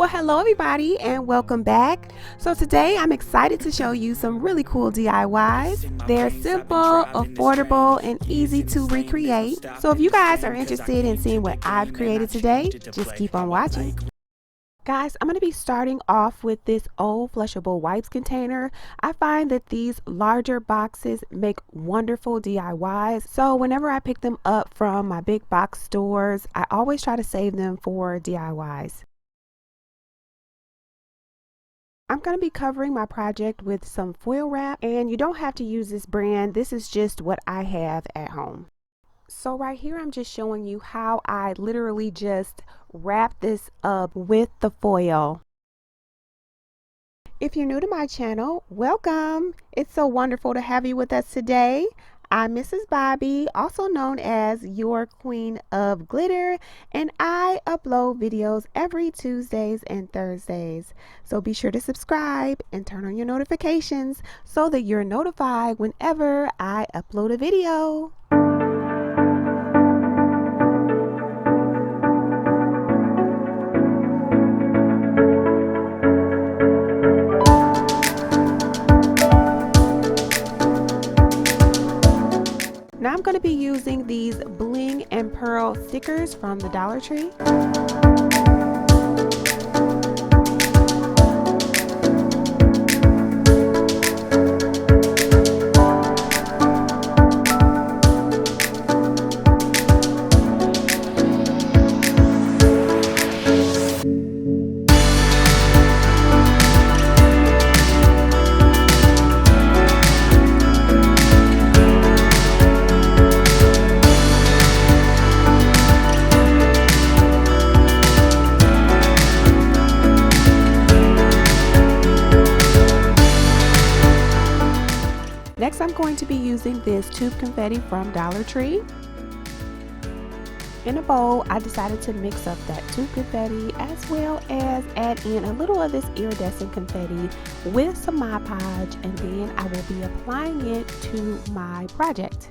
Well, hello everybody and welcome back. So today I'm excited to show you some really cool DIYs. They're simple, affordable, and easy to recreate. So if you guys are interested in seeing what I've created today, just keep on watching. Guys, I'm going to be starting off with this old flushable wipes container. I find that these larger boxes make wonderful DIYs. So whenever I pick them up from my big box stores, I always try to save them for DIYs. I'm going to be covering my project with some foil wrap, and you don't have to use this brand. This is just what I have at home. So right here I'm just showing you how I literally just wrap this up with the foil. If you're new to my channel, welcome. It's so wonderful to have you with us today. I'm Mrs. Bobby, also known as your Queen of Glitter, and I upload videos every Tuesdays and Thursdays. So be sure to subscribe and turn on your notifications so that you're notified whenever I upload a video. Now I'm going to be using these bling and pearl stickers from the Dollar Tree. Next, I'm going to be using this tube confetti from Dollar Tree. In a bowl, I decided to mix up that tube confetti as well as add in a little of this iridescent confetti with some Mod Podge, and then I will be applying it to my project.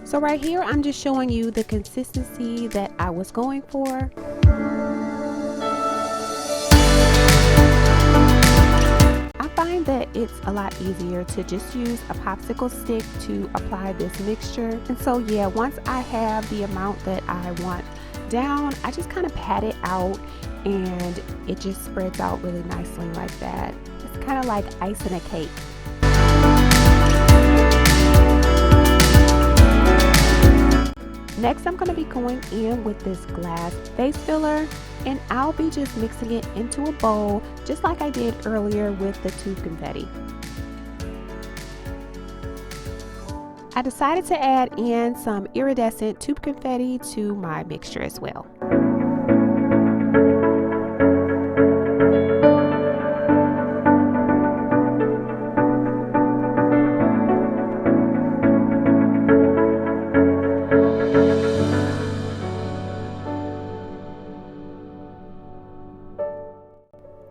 So right here, I'm just showing you the consistency that I was going for. I find that it's a lot easier to just use a popsicle stick to apply this mixture. And so yeah, once I have the amount that I want down, I just kind of pat it out and it just spreads out really nicely like that. It's kind of like icing a cake. Next, I'm going to be going in with this glass face filler, and I'll be just mixing it into a bowl just like I did earlier with the tube confetti. I decided to add in some iridescent tube confetti to my mixture as well.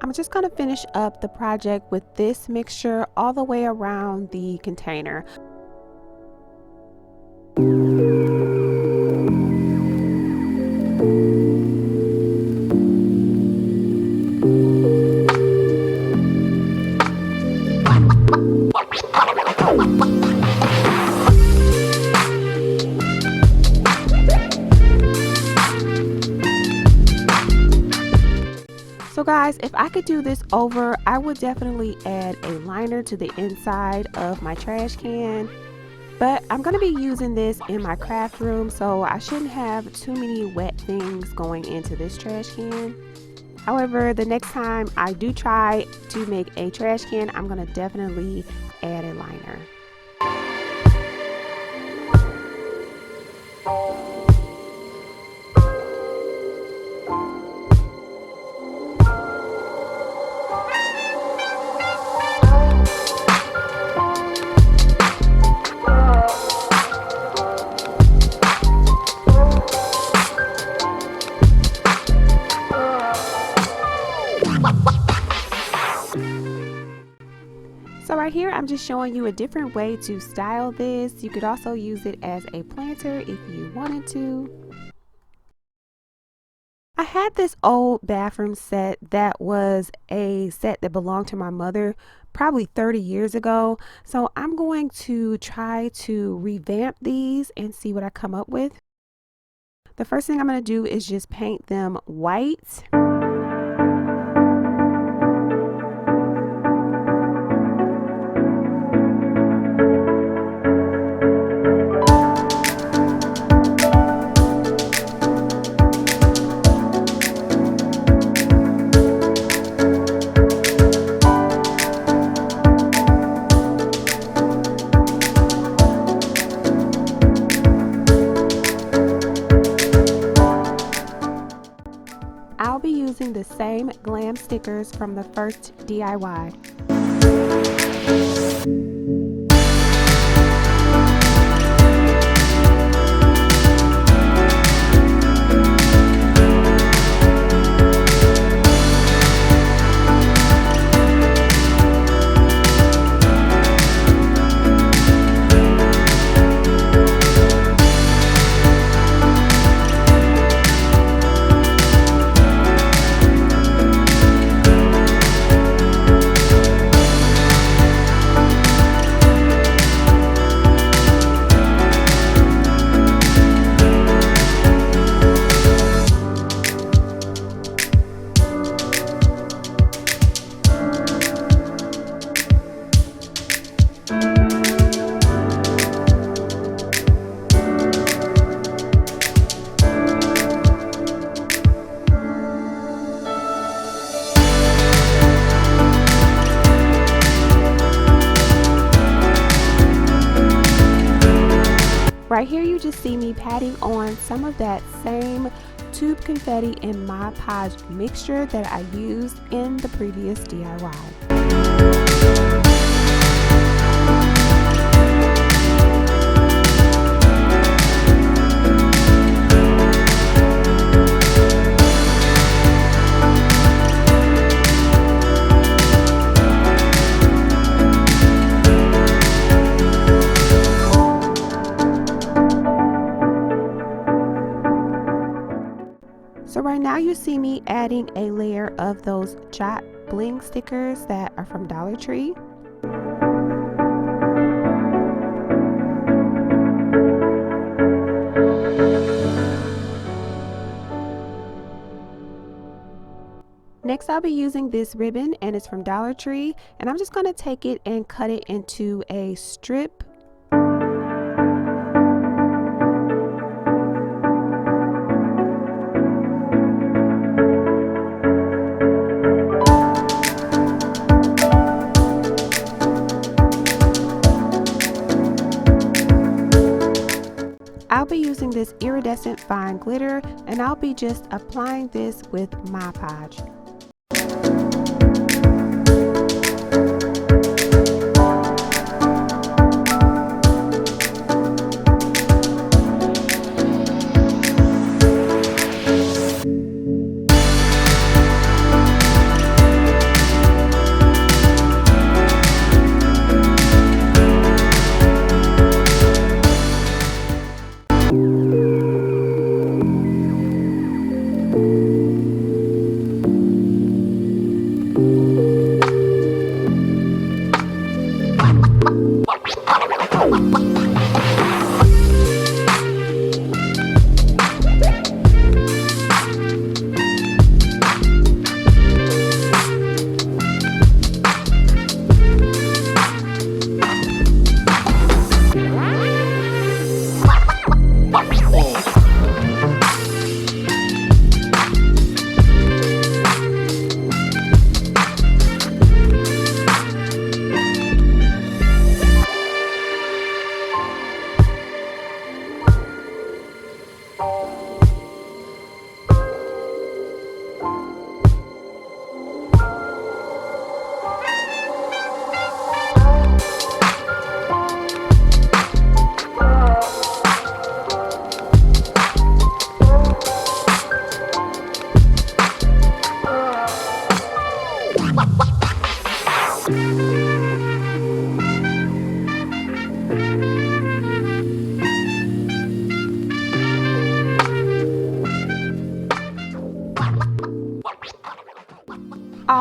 I'm just going to finish up the project with this mixture all the way around the container. So guys, if I could do this over, I would definitely add a liner to the inside of my trash can. But I'm going to be using this in my craft room, so I shouldn't have too many wet things going into this trash can. However, the next time I do try to make a trash can, I'm going to definitely add a liner. right here, I'm just showing you a different way to style this. You could also use it as a planter if you wanted to. I had this old bathroom set that was a set that belonged to my mother probably 30 years ago. So I'm going to try to revamp these and see what I come up with. The first thing I'm going to do is just paint them white. I'll be using the same Glam stickers from the first DIY. Right here you just see me patting on some of that same tube confetti and Mod Podge mixture that I used in the previous DIY. So right now you see me adding a layer of those Jot bling stickers that are from Dollar Tree. Next I'll be using this ribbon and it's from Dollar Tree, and I'm just going to take it and cut it into a strip. I'll be using this iridescent fine glitter, and I'll be just applying this with Mod Podge.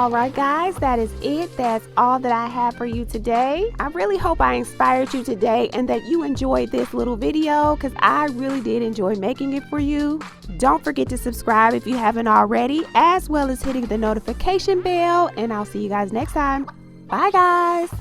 Alright guys, that is it. That's all that I have for you today. I really hope I inspired you today and that you enjoyed this little video, because I really did enjoy making it for you. Don't forget to subscribe if you haven't already, as well as hitting the notification bell, and I'll see you guys next time. Bye guys!